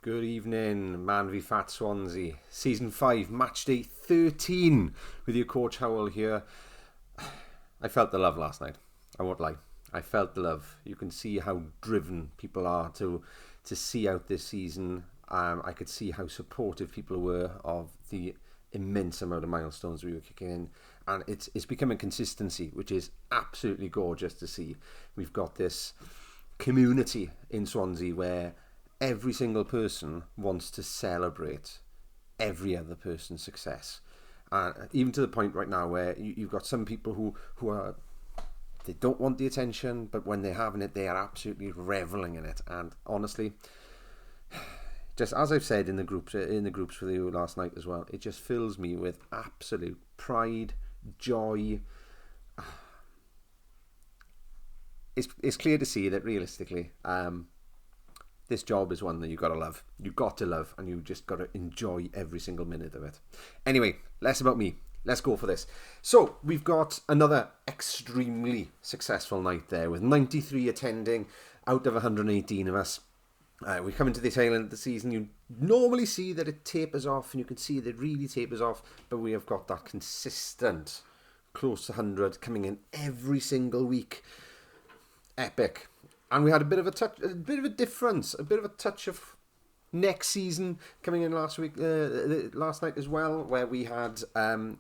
Good evening, Man v Fat Swansea. Season 5, Matchday 13, with your coach Howell here. I felt the love last night. I won't lie. I felt the love. You can see how driven people are to see out this season. I could see how supportive people were of the immense amount of milestones we were kicking in. And it's becoming consistency, which is absolutely gorgeous to see. We've got this community in Swansea where every single person wants to celebrate every other person's success. Even to the point right now where you've got some people who are, they don't want the attention, but when they're having it, they are absolutely reveling in it. And honestly, just as I've said in the groups with you last night as well, it just fills me with absolute pride, joy. It's clear to see that realistically, this job is one that you've got to love. You've got to love, and you've just got to enjoy every single minute of it. Anyway, less about me. Let's go for this. So, we've got another extremely successful night there, with 93 attending out of 118 of us. We come into the tail end of the season. You normally see that it tapers off, and you can see that it really tapers off, but we have got that consistent, close to 100, coming in every single week. Epic. And we had a bit of a difference, a bit of a touch of next season coming in last night as well, where we had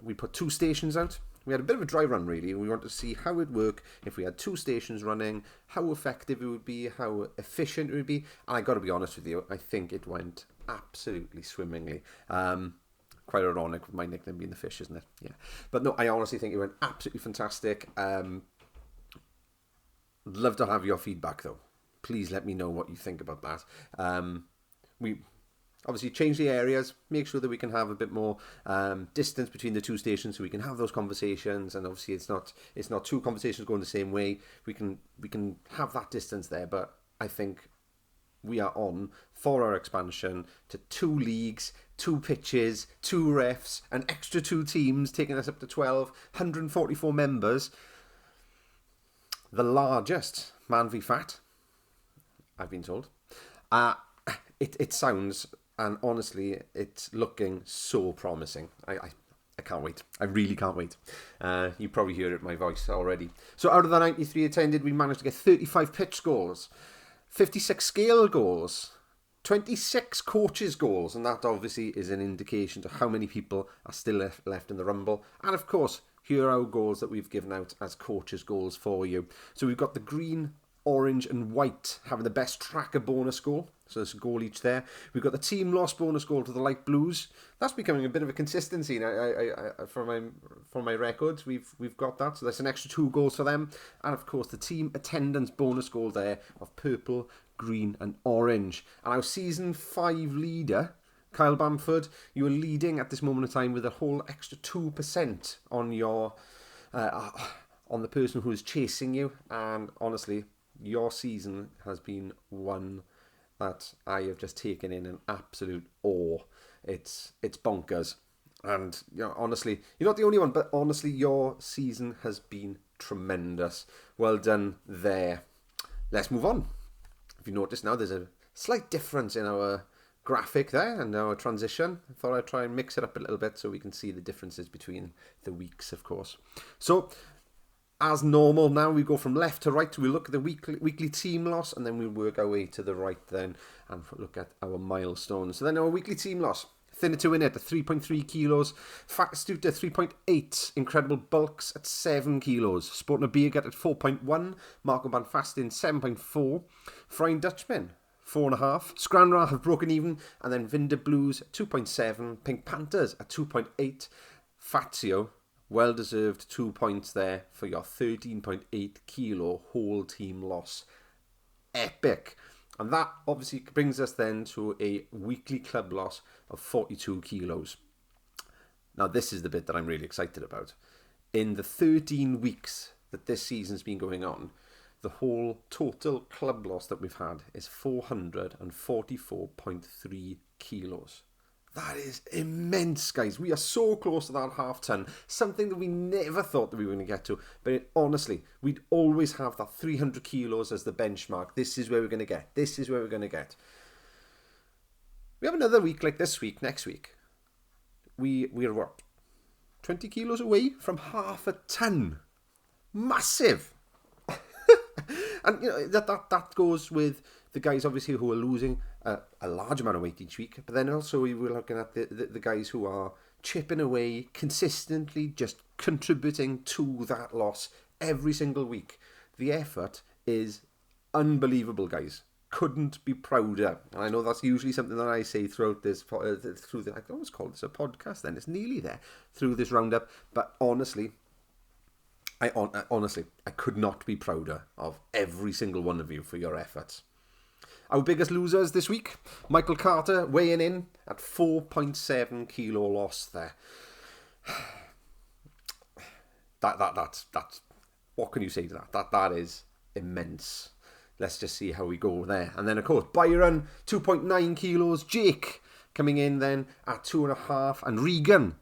we put 2 stations out. We had a bit of a dry run, really. We wanted to see how it would work if we had 2 stations running, how effective it would be, how efficient it would be. And I got to be honest with you, I think it went absolutely swimmingly. Quite ironic with my nickname being the fish, isn't it? Yeah. But no, I honestly think it went absolutely fantastic. Love to have your feedback though. Please let me know what you think about that. We obviously change the areas, make sure that we can have a bit more distance between the 2 stations, so we can have those conversations. And obviously, it's not 2 conversations going the same way. We can have that distance there. But I think we are on for our expansion to 2 leagues, 2 pitches, 2 refs, an extra 2 teams, taking us up to 12, 144 members. The largest Man v Fat, I've been told. It sounds, and honestly, it's looking so promising. I can't wait. I really can't wait. You probably hear it in my voice already. So out of the 93 attended, we managed to get 35 pitch goals, 56 scale goals, 26 coaches goals, and that obviously is an indication to how many people are still left in the rumble. And of course, here are our goals that we've given out as coaches goals for you. So we've got the green, orange and white having the best tracker bonus goal. So there's a goal each there. We've got the team loss bonus goal to the light blues. That's becoming a bit of a consistency now. For my records, we've got that. So that's an extra 2 goals for them. And of course the team attendance bonus goal there of purple, green and orange. And our season 5 leader, Kyle Bamford, you are leading at this moment in time with a whole extra 2% on your on the person who is chasing you. And honestly, your season has been one that I have just taken in an absolute awe. It's bonkers. And honestly, you're not the only one, but honestly, your season has been tremendous. Well done there. Let's move on. If you notice now, there's a slight difference in our graphic there and our transition. I thought I'd try and mix it up a little bit so we can see the differences between the weeks, of course. So, as normal now, we go from left to right. We look at the weekly team loss, and then we work our way to the right then and look at our milestones. So then our weekly team loss. Thinner to win it at 3.3 kilos. Fat Astute at 3.8. Incredible Bulks at 7 kilos. Sporting a Beergut at 4.1. Marco Van Fastin 7.4. Frying Dutchman 4.5. Scranra have broken even, and then Vinder Blues 2.7. Pink Panthers at 2.8. Fazio, well deserved 2 points there for your 13.8 kilo whole team loss. Epic. And that obviously brings us then to a weekly club loss of 42 kilos. Now this is the bit that I'm really excited about. In the 13 weeks that this season's been going on, the whole total club loss that we've had is 444.3 kilos. That is immense, guys. We are so close to that half ton. Something that we never thought that we were going to get to. But honestly, we'd always have that 300 kilos as the benchmark. This is where we're going to get. This is where we're going to get. We have another week like this week, next week. We're what? 20 kilos away from half a ton. Massive. And that goes with the guys obviously who are losing a large amount of weight each week, but then also we were looking at the guys who are chipping away consistently, just contributing to that loss every single week. The effort is unbelievable, guys. Couldn't be prouder. And I know that's usually something that I say throughout this, I always call this a podcast then, it's nearly there, through this roundup, but honestly, I could not be prouder of every single one of you for your efforts. Our biggest losers this week, Michael Carter weighing in at 4.7 kilo loss there. That's what can you say to that? That is immense. Let's just see how we go there. And then of course Byron 2.9 kilos, Jake coming in then at 2.5, and Regan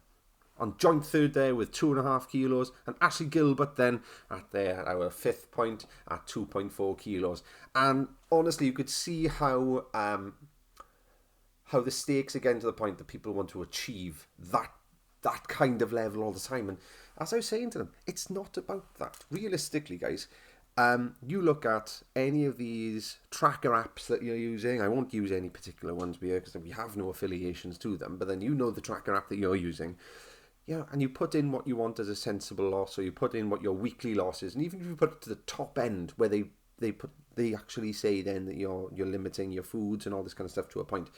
on joint third there with 2.5 kilos, and Ashley Gilbert then at our fifth point at 2.4 kilos. And honestly, you could see how the stakes again to the point that people want to achieve that kind of level all the time. And as I was saying to them, it's not about that. Realistically, guys, you look at any of these tracker apps that you're using. I won't use any particular ones here because we have no affiliations to them, but then you know the tracker app that you're using. Yeah, and you put in what you want as a sensible loss, or you put in what your weekly loss is, and even if you put it to the top end where they actually say then that you're limiting your foods and all this kind of stuff to a point,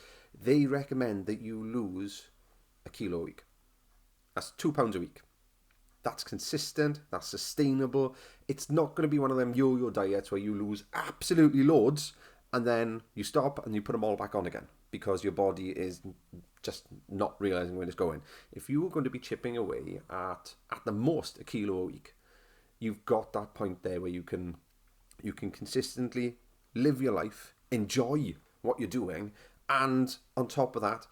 they recommend that you lose a kilo a week. That's 2 pounds a week. That's consistent, that's sustainable. It's not going to be one of them yo-yo diets where you lose absolutely loads and then you stop and you put them all back on again because your body is just not realizing where it's going. If you are going to be chipping away at the most a kilo a week, you've got that point there where you can consistently live your life, enjoy what you're doing, and on top of that,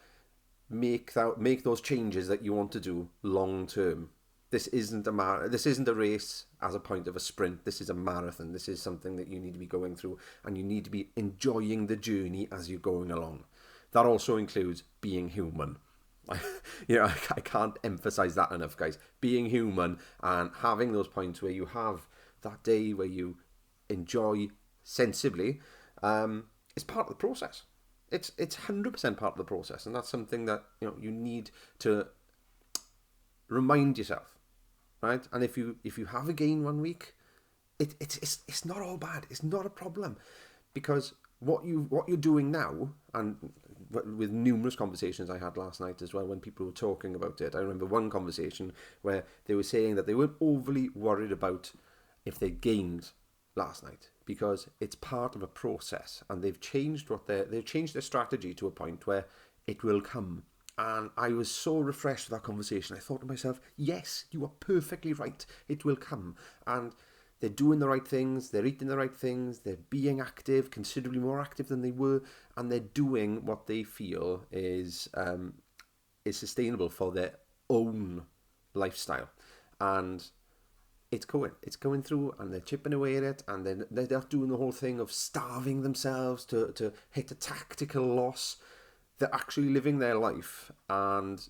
make those changes that you want to do long term. This isn't a race as a point of a sprint. This is a marathon. This is something that you need to be going through, and you need to be enjoying the journey as you're going along. That also includes being human. I can't emphasize that enough, guys. Being human and having those points where you have that day where you enjoy sensibly is part of the process. It's 100% part of the process, and that's something that you need to remind yourself, right? And if you have a gain one week, it's not all bad. It's not a problem, because what you're doing now, and with numerous conversations I had last night as well when people were talking about it. I remember one conversation where they were saying that they weren't overly worried about if they gained last night because it's part of a process, and they've changed their strategy to a point where it will come. And I was so refreshed with that conversation. I thought to myself, yes, you are perfectly right. It will come. And they're doing the right things. They're eating the right things. They're being active, considerably more active than they were. And they're doing what they feel is sustainable for their own lifestyle. And it's going through, and they're chipping away at it. And they're not doing the whole thing of starving themselves to hit a tactical loss. They're actually living their life and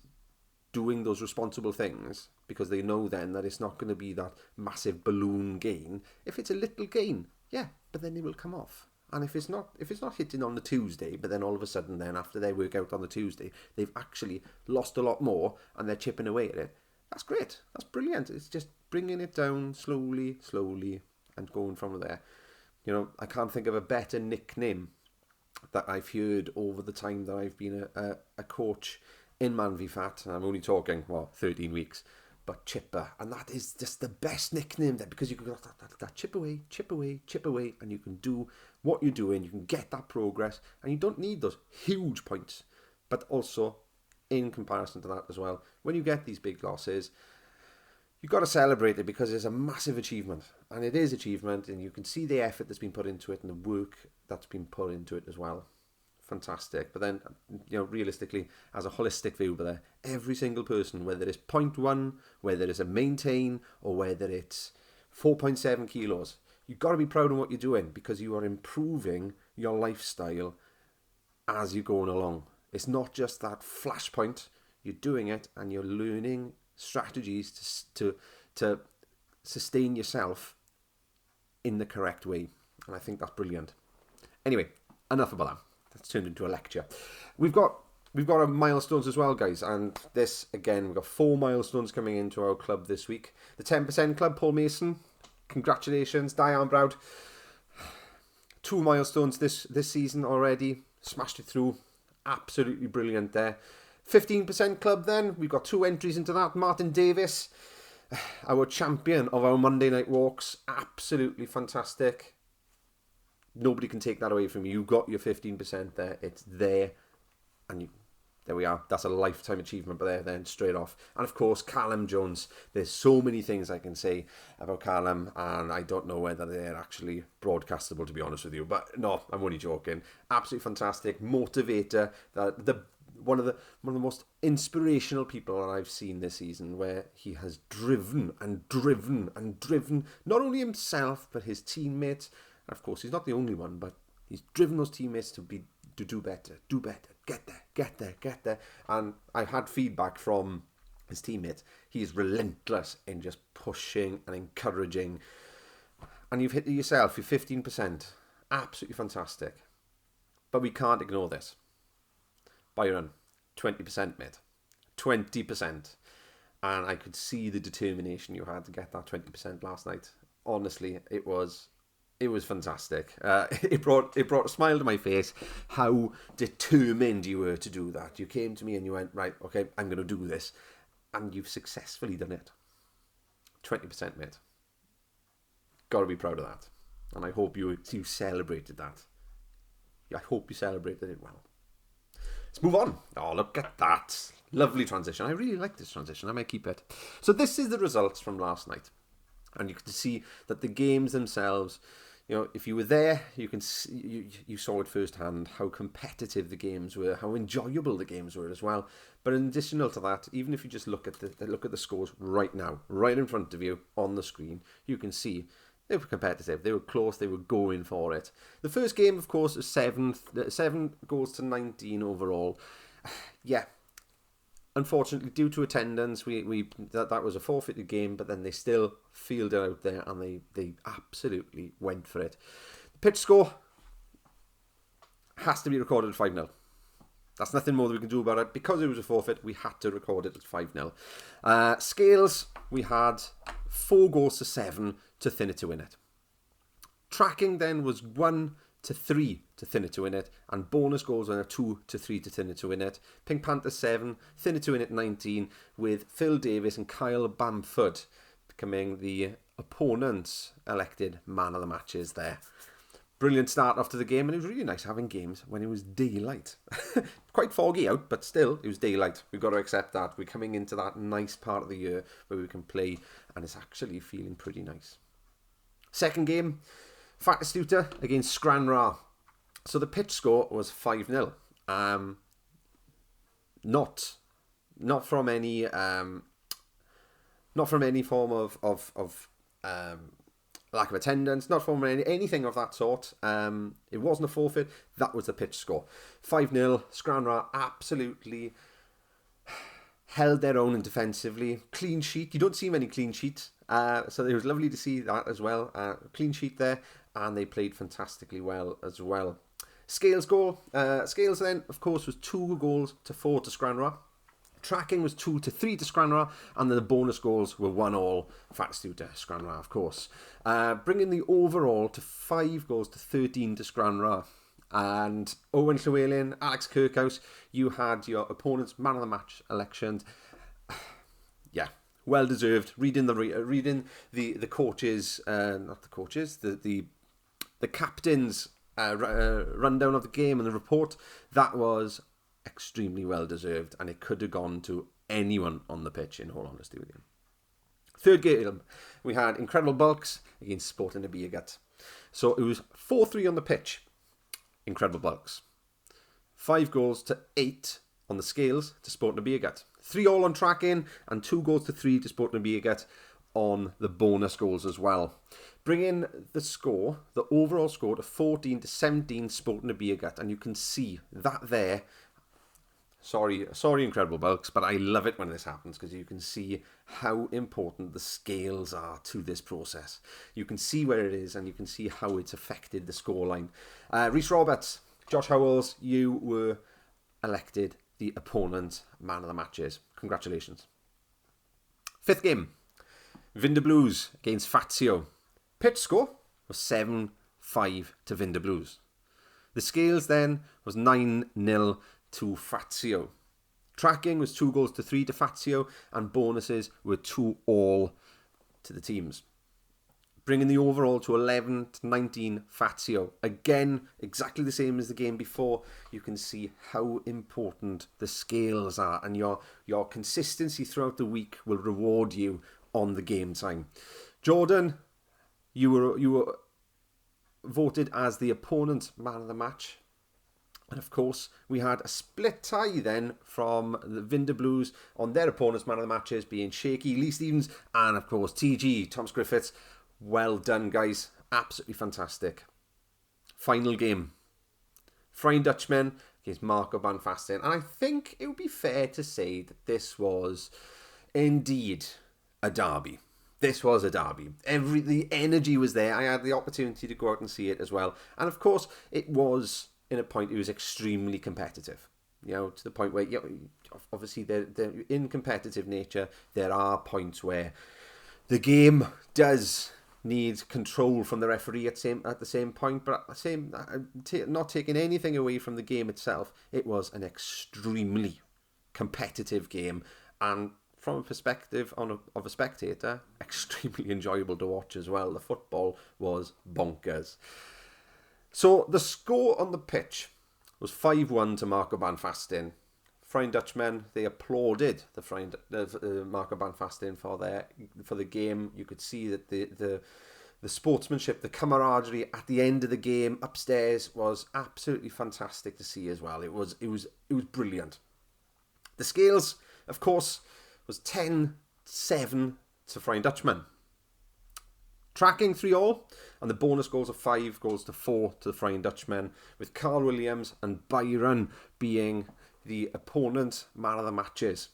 doing those responsible things because they know then that it's not going to be that massive balloon gain. If it's a little gain, yeah, but then it will come off. And if it's not hitting on the Tuesday, but then all of a sudden then after they work out on the Tuesday, they've actually lost a lot more and they're chipping away at it. That's great. That's brilliant. It's just bringing it down slowly, and going from there. I can't think of a better nickname that I've heard over the time that I've been a coach in Man v Fat, and I'm only talking 13 weeks, but Chipper, and that is just the best nickname there, because you can go that chip away, and you can do what you're doing, you can get that progress, and you don't need those huge points. But also, in comparison to that as well, when you get these big losses, you've got to celebrate it because it's a massive achievement, and it is achievement, and you can see the effort that's been put into it and the work that's been put into it as well. Fantastic. But then, realistically, as a holistic view, but there, every single person, whether it's 0.1, whether it's a maintain, or whether it's 4.7 kilos, you've got to be proud of what you're doing because you are improving your lifestyle as you're going along. It's not just that flashpoint. You're doing it and you're learning strategies to sustain yourself in the correct way. And I think that's brilliant. Anyway, enough about that. That's turned into a lecture. We've got our milestones as well, guys. And this, again, we've got 4 milestones coming into our club this week. The 10% Club, Paul Mason. Congratulations, Diane Browd. 2 milestones this season already. Smashed it through. Absolutely brilliant there. 15% Club then. We've got 2 entries into that. Martin Davis, our champion of our Monday night walks. Absolutely fantastic. Nobody can take that away from you. You got your 15% there. It's there. And there we are. That's a lifetime achievement there then, straight off. And of course, Callum Jones. There's so many things I can say about Callum, and I don't know whether they're actually broadcastable, to be honest with you. But no, I'm only joking. Absolutely fantastic. Motivator. One of the most inspirational people that I've seen this season, where he has driven not only himself but his teammates. And of course, he's not the only one, but he's driven those teammates to do better, get there. And I've had feedback from his teammates. He's relentless in just pushing and encouraging. And you've hit it yourself, you're 15%. Absolutely fantastic. But we can't ignore this. Byron, 20%, mate. 20%. And I could see the determination you had to get that 20% last night. Honestly, it was fantastic. It brought a smile to my face how determined you were to do that. You came to me and you went, right, okay, I'm going to do this. And you've successfully done it. 20%, mate. Got to be proud of that. And I hope you celebrated that. I hope you celebrated it well. Let's move on. Oh, look at that. Lovely transition. I really like this transition. I might keep it. So this is the results from last night. And you can see that the games themselves, you know, if you were there, you can see, you saw it firsthand how competitive the games were, how enjoyable the games were as well. But in addition to that, even if you just look at the scores right now, right in front of you on the screen, you can see they were competitive. They were close. They were going for it. The first game, of course, is 7 goals to 19 overall. Yeah. Unfortunately, due to attendance, that was a forfeited game, but then they still fielded out there and they absolutely went for it. The pitch score has to be recorded at 5-0. That's nothing more that we can do about it. Because it was a forfeit, we had to record it at 5-0. Scales, we had 4 goals to 7 to thin it to win it. Tracking then was 1 to 3 to thin it to win it, and bonus goals were 2 to 3 to thin it to win it. Pink Panther 7, thin it to win it 19, with Phil Davis and Kyle Bamford becoming the opponents elected man of the matches there. Brilliant start off to the game, and it was really nice having games when it was daylight. Quite foggy out, but still, it was daylight. We've got to accept that. We're coming into that nice part of the year where we can play, and it's actually feeling pretty nice. Second game, Fattistuta against Scranraw. So the pitch score was 5-0. Not from any form of lack of attendance, not from anything of that sort. It wasn't a forfeit. That was the pitch score. 5-0. Scranraw absolutely held their own defensively. Clean sheet. You don't see many clean sheets. So it was lovely to see that as well. Clean sheet there. And they played fantastically well as well. Scales goal. Scales then, of course, was 2 goals to 4 to Scranraw. Tracking was 2 to 3 to Scranraw. And then the bonus goals were 1-1. Fattistuta, Scranraw, of course. Bringing the overall to 5 goals to 13 to Scranraw. And Owen Llewellyn, Alex Kirkhouse, you had your opponent's man of the match elections. Yeah. Well deserved. Reading the coaches, not the coaches, the captain's rundown of the game and the report, that was extremely well deserved, and it could have gone to anyone on the pitch, in all honesty with you. Third game, we had Incredible Bulks against Sporting Abiagat. So it was 4-3 on the pitch. Incredible Bulks. 5 goals to 8 on the scales to Sporting Abiagat. 3-3 on tracking, and 2 goals to 3 to Sporting Abiagat on the bonus goals as well. Bringing the overall score to 14 to 17 Sporting Abiagat, and you can see that there. Sorry, Incredible Bulks, but I love it when this happens because you can see how important the scales are to this process. You can see where it is and you can see how it's affected the scoreline. Rhys Roberts, Josh Howells, you were elected the opponent man of the matches. Congratulations. Fifth game, Vinder Blues against Fazio. Pitch score was 7-5 to Vinder Blues. The scales then was 9-0 to Fazio. Tracking was 2-3 to Fazio, and bonuses were 2-all to the teams. Bringing the overall to 11-19 Fazio. Again, exactly the same as the game before. You can see how important the scales are, and your consistency throughout the week will reward you on the game time. Jordan, you were voted as the opponent man of the match. And of course, we had a split tie then from the Vinder Blues on their opponents man of the matches being Shaky, Lee Stevens, and of course TG, Thomas Griffiths. Well done, guys. Absolutely fantastic. Final game. Flying Dutchman against Marco van Basten. And I think it would be fair to say that this was indeed a derby. This was a derby. The energy was there. I had the opportunity to go out and see it as well. And of course, it was, in a point, it was extremely competitive. You know, to the point where, obviously, in competitive nature, there are points where the game does need control from the referee at the same point, but not taking anything away from the game itself, it was an extremely competitive game, and from a perspective of a spectator, extremely enjoyable to watch as well. The football was bonkers. So the score on the pitch was 5-1 to Marco van Basten. Flying Dutchmen, they applauded the Marco van Basten for the game. You could see that the sportsmanship, the camaraderie at the end of the game upstairs was absolutely fantastic to see as well. It was brilliant. The scales, of course, was 10-7 to Flying Dutchmen. Tracking 3-all, and the bonus goals of 5-4 to the Flying Dutchmen, with Carl Williams and Byron being the opponent man of the matches.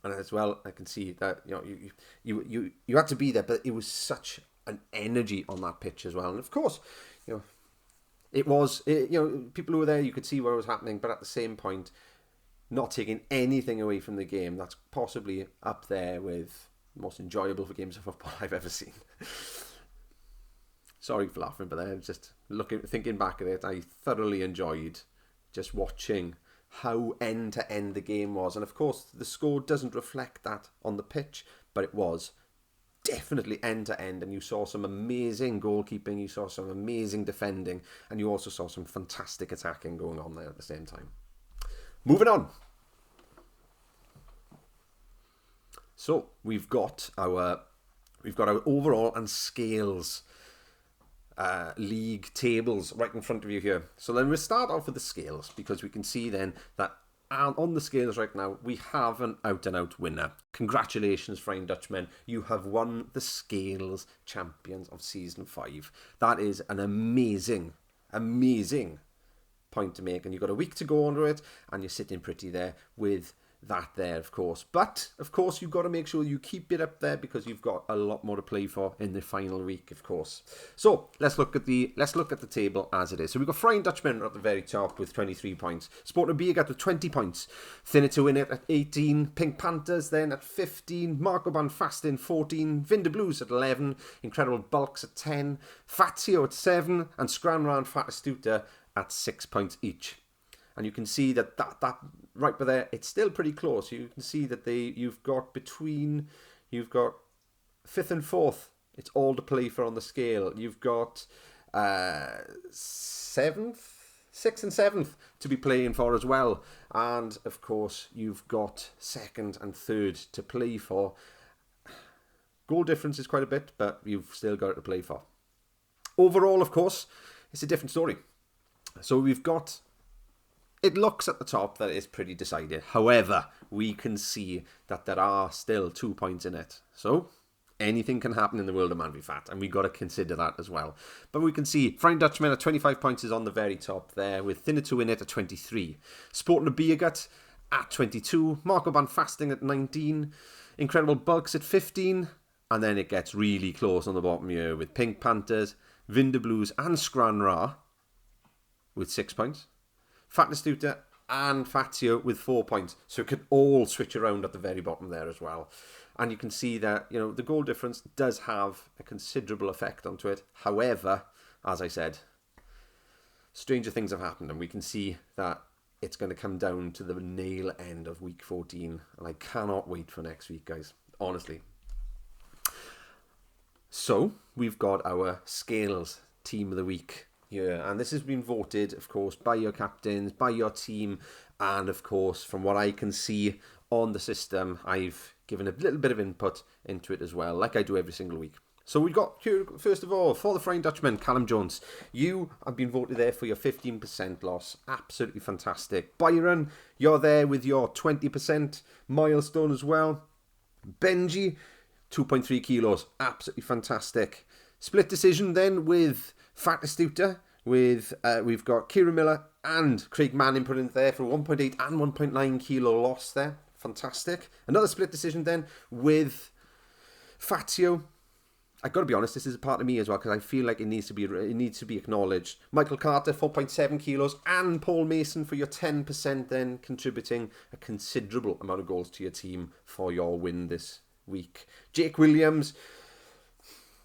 And as well, I can see that you had to be there, but it was such an energy on that pitch as well. And of course, people who were there, you could see what was happening, but at the same point, not taking anything away from the game. That's possibly up there with the most enjoyable games of football I've ever seen. Sorry for laughing, but then just thinking back at it, I thoroughly enjoyed just watching how end to end the game was. And of course, the score doesn't reflect that on the pitch, but it was definitely end to end. And you saw some amazing goalkeeping, you saw some amazing defending, and you also saw some fantastic attacking going on there at the same time. Moving on. So we've got our overall and scales league tables right in front of you here. So then we'll start off with the scales, because we can see then that on the scales right now we have an out-and-out winner. Congratulations, Flying Dutchmen, you have won the Scales Champions of Season 5. That is an amazing point to make, and you've got a week to go under it, and you're sitting pretty there with that there, of course. But of course, you've got to make sure you keep it up there, because you've got a lot more to play for in the final week, of course. So let's look at the table as it is. So we've got Flying Dutchmen at the very top with 23 points. Sporting Biergat with 20 points. Thinner to Win It at 18. Pink Panthers then at 15. Marco van Basten 14. Vinder Blues at 11. Incredible Bulks at 10. Fazio at 7. And Scranran Fatastuta at 6 points each. And you can see that right by there, it's still pretty close. You can see that you've got 5th and 4th. It's all to play for on the scale. You've got 6th and 7th to be playing for as well. And of course, you've got 2nd and 3rd to play for. Goal difference is quite a bit, but you've still got it to play for. Overall, of course, it's a different story. So we've got... It looks at the top that it's pretty decided. However, we can see that there are still 2 points in it. So, anything can happen in the world of Man v Fat, and we've got to consider that as well. But we can see Flying Dutchman at 25 points is on the very top there, with Thinner to Win It at 23. Sporting Biergat at 22, Marco Van Fasting at 19, Incredible Bulks at 15, and then it gets really close on the bottom here with Pink Panthers, Vinder Blues and Scran Ra with 6 points, Fat Astuta and Fazio with 4 points. So it could all switch around at the very bottom there as well. And you can see that, the goal difference does have a considerable effect onto it. However, as I said, stranger things have happened, and we can see that it's going to come down to the nail end of week 14. And I cannot wait for next week, guys. Honestly. So, we've got our Scales Team of the Week here. And this has been voted, of course, by your captains, by your team. And, of course, from what I can see on the system, I've given a little bit of input into it as well, like I do every single week. So we've got here, first of all, for the Flying Dutchman, Callum Jones. You have been voted there for your 15% loss. Absolutely fantastic. Byron, you're there with your 20% milestone as well. Benji, 2.3 kilos. Absolutely fantastic. Split decision then with Fat Astuta. We've got Kieran Miller and Craig Manning put in there for 1.8 and 1.9 kilo loss there. Fantastic. Another split decision then with Fazio. I've got to be honest, this is a part of me as well, because I feel like it needs to be acknowledged. Michael Carter, 4.7 kilos, and Paul Mason for your 10%, then contributing a considerable amount of goals to your team for your win this week. Jake Williams,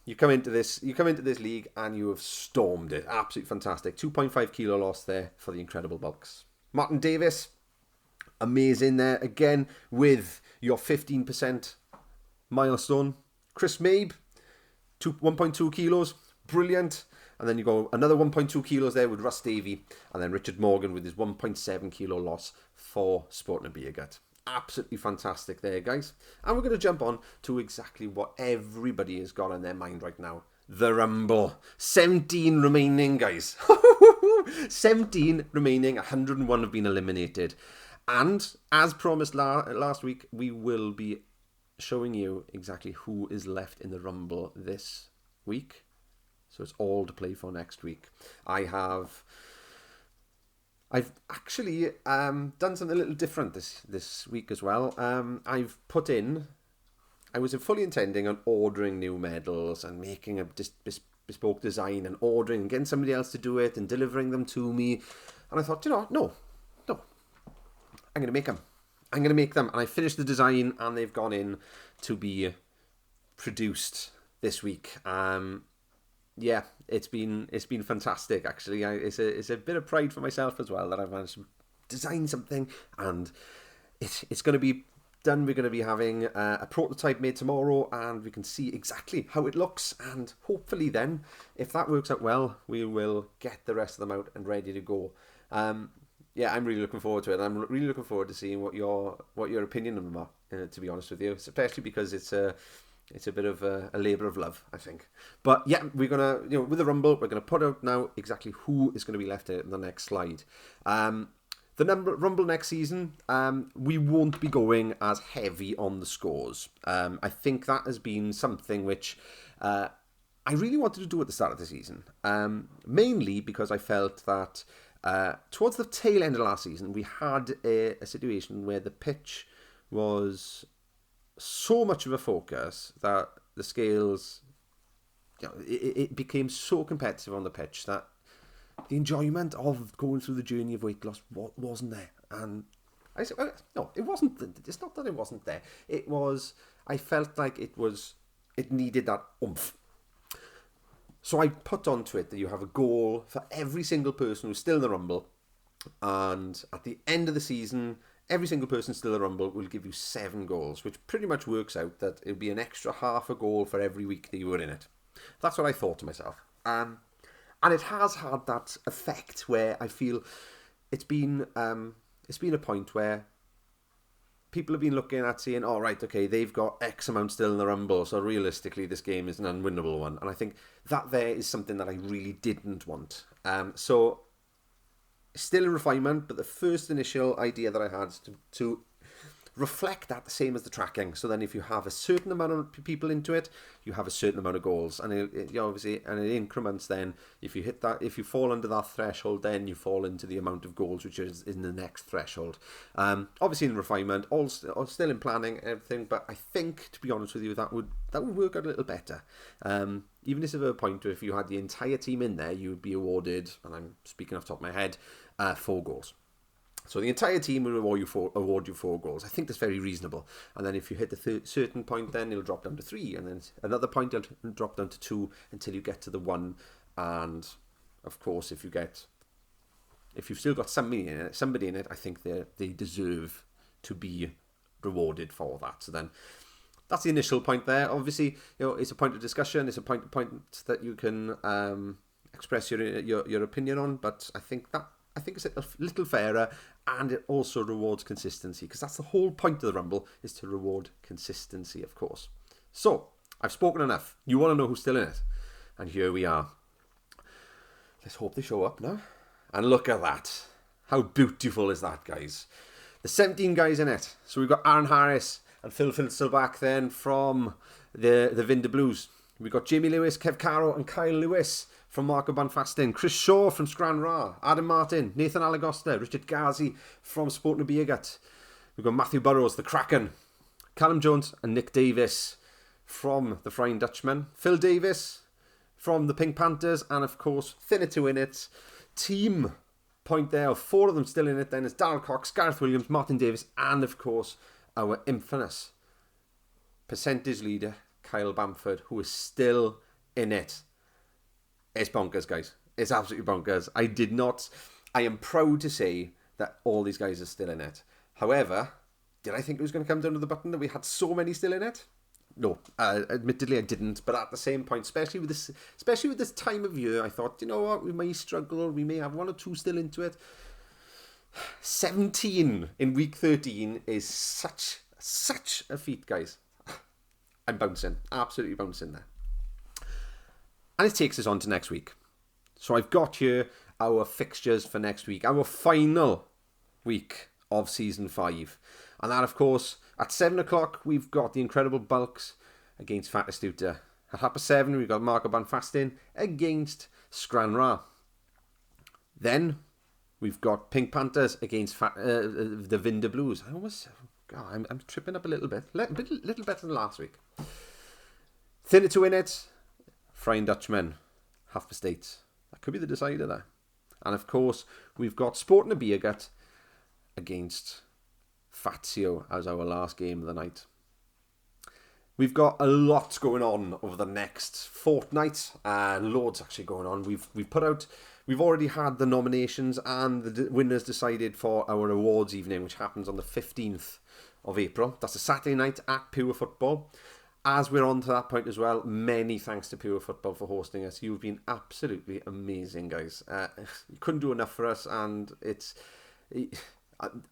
you come into this league and you have stormed it. Absolutely fantastic. 2.5 kilo loss there for the Incredible Bulks. Martin Davis, amazing there again with your 15% milestone. Chris Mabe, 1.2 kilos, brilliant. And then you go another 1.2 kilos there with Russ Davey, and then Richard Morgan with his 1.7 kilo loss for Sporting a Beer Gut. Absolutely fantastic there, guys. And we're going to jump on to exactly what everybody has got on their mind right now. The Rumble. 17 remaining, guys. 17 remaining. 101 have been eliminated. And as promised last week, we will be showing you exactly who is left in the Rumble this week. So it's all to play for next week. I've actually done something a little different this week as well. I was fully intending on ordering new medals and making a bespoke design and ordering and getting somebody else to do it and delivering them to me. And I thought, no, I'm going to make them. And I finished the design and they've gone in to be produced this week. Yeah, it's been fantastic actually. It's a bit of pride for myself as well that I've managed to design something, and it's going to be done. We're going to be having a prototype made tomorrow, and we can see exactly how it looks, and hopefully then, if that works out well, we will get the rest of them out and ready to go. Yeah, I'm really looking forward to it. I'm really looking forward to seeing what your opinion of them are, to be honest with you, especially because it's a bit of a labour of love, I think. But yeah, we're going to, with the Rumble, we're going to put out now exactly who is going to be left in the next slide. The Rumble next season, we won't be going as heavy on the scores. I think that has been something which I really wanted to do at the start of the season. Mainly because I felt that towards the tail end of last season, we had a situation where the pitch was so much of a focus that the scales, it became so competitive on the pitch that the enjoyment of going through the journey of weight loss wasn't there. And I said, no, it wasn't. It's not that it wasn't there. It was, I felt like it needed that oomph. So I put onto it that you have a goal for every single person who's still in the Rumble, and at the end of the season, every single person still in the Rumble will give you 7 goals, which pretty much works out that it'll be an extra half a goal for every week that you were in it. That's what I thought to myself. And it has had that effect where I feel it's been a point where people have been looking at saying, all right, okay, they've got X amount still in the Rumble, so realistically this game is an unwinnable one. And I think that there is something that I really didn't want. So still a refinement, but the first initial idea that I had is to reflect that the same as the tracking. So then if you have a certain amount of people into it, you have a certain amount of goals. And obviously, and it increments then. If you hit that, if you fall under that threshold, then you fall into the amount of goals which is in the next threshold. Obviously in refinement, all still in planning, everything. But I think, to be honest with you, that would work out a little better. Even if at a point where if you had the entire team in there, you would be awarded, and I'm speaking off the top of my head, 4 goals. So the entire team will award you 4 goals. I think that's very reasonable. And then if you hit the certain point, then it'll drop down to 3. And then another point, it'll drop down to 2 until you get to the 1. And, of course, if you've still got somebody in it, I think they deserve to be rewarded for that. So then that's the initial point there. Obviously, it's a point of discussion. It's a point that you can express your opinion on. But I think it's a little fairer, and it also rewards consistency, because that's the whole point of the Rumble, is to reward consistency, of course. So, I've spoken enough. You want to know who's still in it? And here we are. Let's hope they show up now. And look at that. How beautiful is that, guys? There's 17 guys in it. So we've got Aaron Harris and Phil Finselback then from the Vinder Blues. We've got Jamie Lewis, Kev Caro and Kyle Lewis from Marco Banfastin, Chris Shaw from Scran Ra, Adam Martin, Nathan Alagosta, Richard Ghazi from Sport na Biegat. We've got Matthew Burrows, the Kraken, Callum Jones and Nick Davis from the Flying Dutchman, Phil Davis from the Pink Panthers, and of course, thinner to in it. Team point there of 4 of them still in it then is Darryl Cox, Gareth Williams, Martin Davis, and of course, our infamous percentage leader, Kyle Bamford, who is still in it. It's bonkers, guys. It's absolutely bonkers. I am proud to say that all these guys are still in it. However, did I think it was going to come down to the button that we had so many still in it? No, admittedly I didn't. But at the same point, especially with this time of year, I thought, you know what, we may struggle. We may have 1 or 2 still into it. 17 in week 13 is such a feat, guys. I'm bouncing, absolutely bouncing there. And it takes us on to next week. So I've got here our fixtures for next week, our final week of Season 5. And that, of course, at 7 o'clock, we've got the Incredible Bulks against Fatastuta. At 7:30, we've got Marco Banfastin against Scran Ra. Then we've got Pink Panthers against the Vinder Blues. I'm tripping up a little bit. Little better than last week. Thinner to win it. Flying Dutchman, half the states. That could be the decider there. And of course, we've got Sport na Biegat against Fazio as our last game of the night. We've got a lot going on over the next fortnight. Loads actually going on. We've already had the nominations and the winners decided for our awards evening, which happens on the 15th of April. That's a Saturday night at Pure Football. As we're on to that point as well, many thanks to Pure Football for hosting us. You've been absolutely amazing, guys. You couldn't do enough for us, and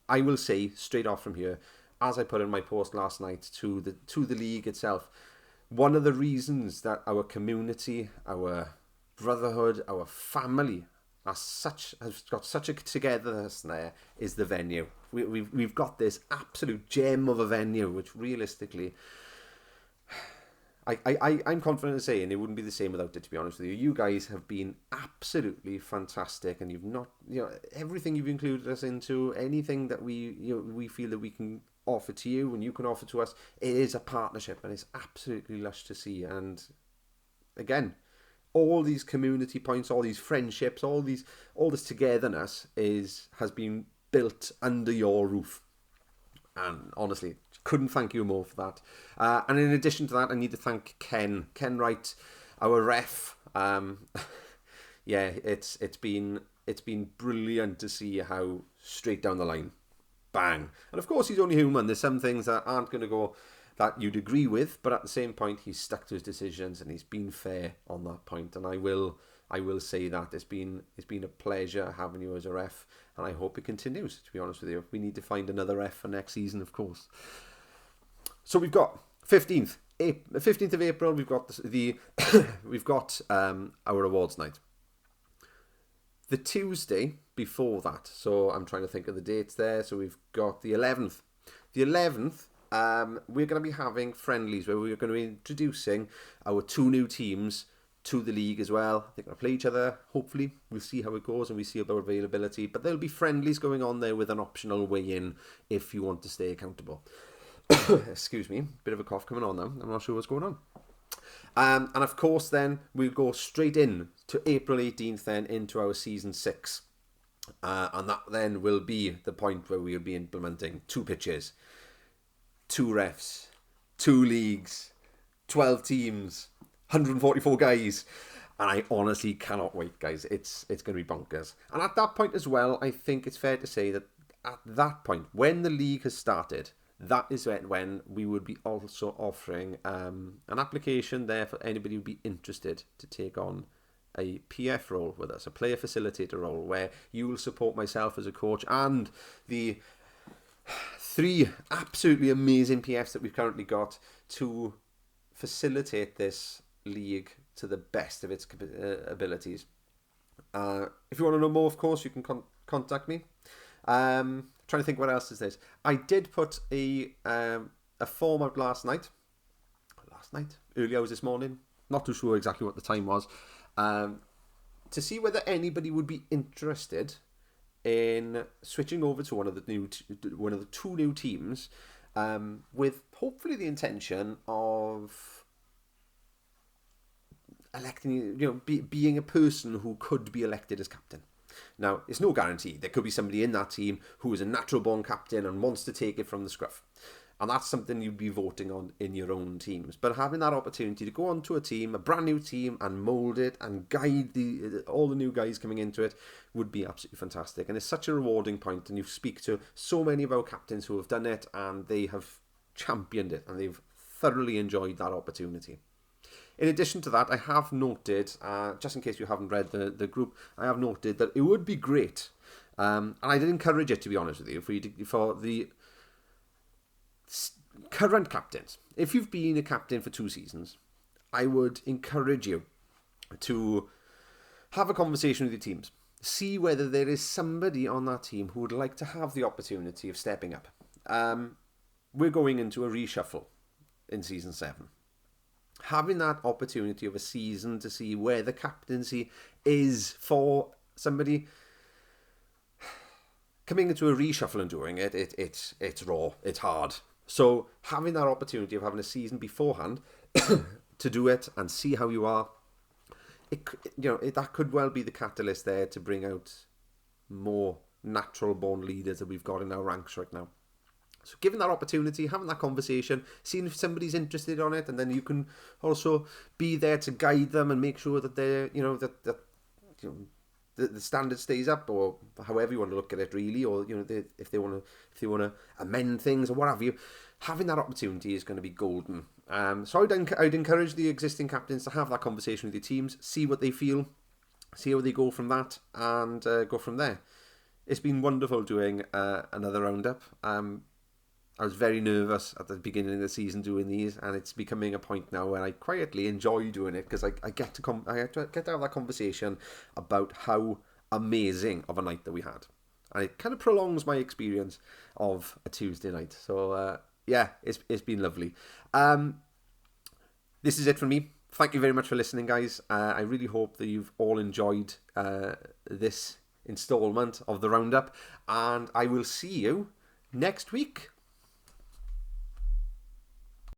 I will say straight off from here, as I put in my post last night to the league itself, one of the reasons that our community, our brotherhood, our family has got such a togetherness there is the venue. We've got this absolute gem of a venue, which realistically, I'm confident in saying it wouldn't be the same without it, to be honest with you. You guys have been absolutely fantastic, and you've not, everything you've included us into, anything that we feel that we can offer to you and you can offer to us, it is a partnership, and it's absolutely lush to see. And again, all these community points, all these friendships, all this togetherness has been built under your roof. And honestly, couldn't thank you more for that. And in addition to that, I need to thank Ken Wright, our ref. It's been brilliant to see how straight down the line, bang. And of course, he's only human. There's some things that aren't going to go that you'd agree with, but at the same point, he's stuck to his decisions and he's been fair on that point. And I will say that it's been a pleasure having you as a ref, and I hope it continues, to be honest with you. We need to find another ref for next season, of course. So we've got 15th of April. We've got our awards night. The Tuesday before that, so I'm trying to think of the dates there. So we've got the 11th. The 11th, we're going to be having friendlies where we're going to be introducing our 2 new teams to the league as well. They're going to play each other. Hopefully, we'll see how it goes and we see about availability. But there'll be friendlies going on there with an optional weigh-in if you want to stay accountable. Excuse me, bit of a cough coming on now. I'm not sure what's going on. And of course, then we'll go straight in to April 18th, then into our season 6. And that then will be the point where we'll be implementing 2 pitches, 2 refs, 2 leagues, 12 teams, 144 guys. And I honestly cannot wait, guys. It's going to be bonkers. And at that point as well, I think it's fair to say that at that point, when the league has started, that is when we would be also offering an application there for anybody who would be interested to take on a PF role with us, a player facilitator role, where you will support myself as a coach and the 3 absolutely amazing PFs that we've currently got to facilitate this league to the best of its abilities. If you want to know more, of course, you can contact me. Trying to think what else is this. I did put a form out early hours this morning, not too sure exactly what the time was, to see whether anybody would be interested in switching over to one of the 2 new teams, with hopefully the intention of electing, being a person who could be elected as captain. Now, it's no guarantee. There could be somebody in that team who is a natural-born captain and wants to take it from the scruff. And that's something you'd be voting on in your own teams. But having that opportunity to go onto a team, a brand new team, and mould it and guide all the new guys coming into it would be absolutely fantastic. And it's such a rewarding point. And you speak to so many of our captains who have done it and they have championed it and they've thoroughly enjoyed that opportunity. In addition to that, I have noted, just in case you haven't read the group, I have noted that it would be great, and I did encourage it, to be honest with you, for the current captains. If you've been a captain for 2 seasons, I would encourage you to have a conversation with your teams. See whether there is somebody on that team who would like to have the opportunity of stepping up. We're going into a reshuffle in season 7. Having that opportunity of a season to see where the captaincy is for somebody coming into a reshuffle and doing it's raw, it's hard. So having that opportunity of having a season beforehand to do it and see how you are, that could well be the catalyst there to bring out more natural-born leaders that we've got in our ranks right now. So giving that opportunity, having that conversation, seeing if somebody's interested on it, and then you can also be there to guide them and make sure that they're, the standard stays up, or however you want to look at it, really, or if they want to amend things or what have you. Having that opportunity is going to be golden. So I'd encourage the existing captains to have that conversation with your teams, see what they feel, see how they go from that, and go from there. It's been wonderful doing another roundup. I was very nervous at the beginning of the season doing these, and it's becoming a point now where I quietly enjoy doing it because I get to have that conversation about how amazing of a night that we had, and it kind of prolongs my experience of a Tuesday night. So it's been lovely. This is it from me. Thank you very much for listening, guys. I really hope that you've all enjoyed this installment of the roundup, and I will see you next week.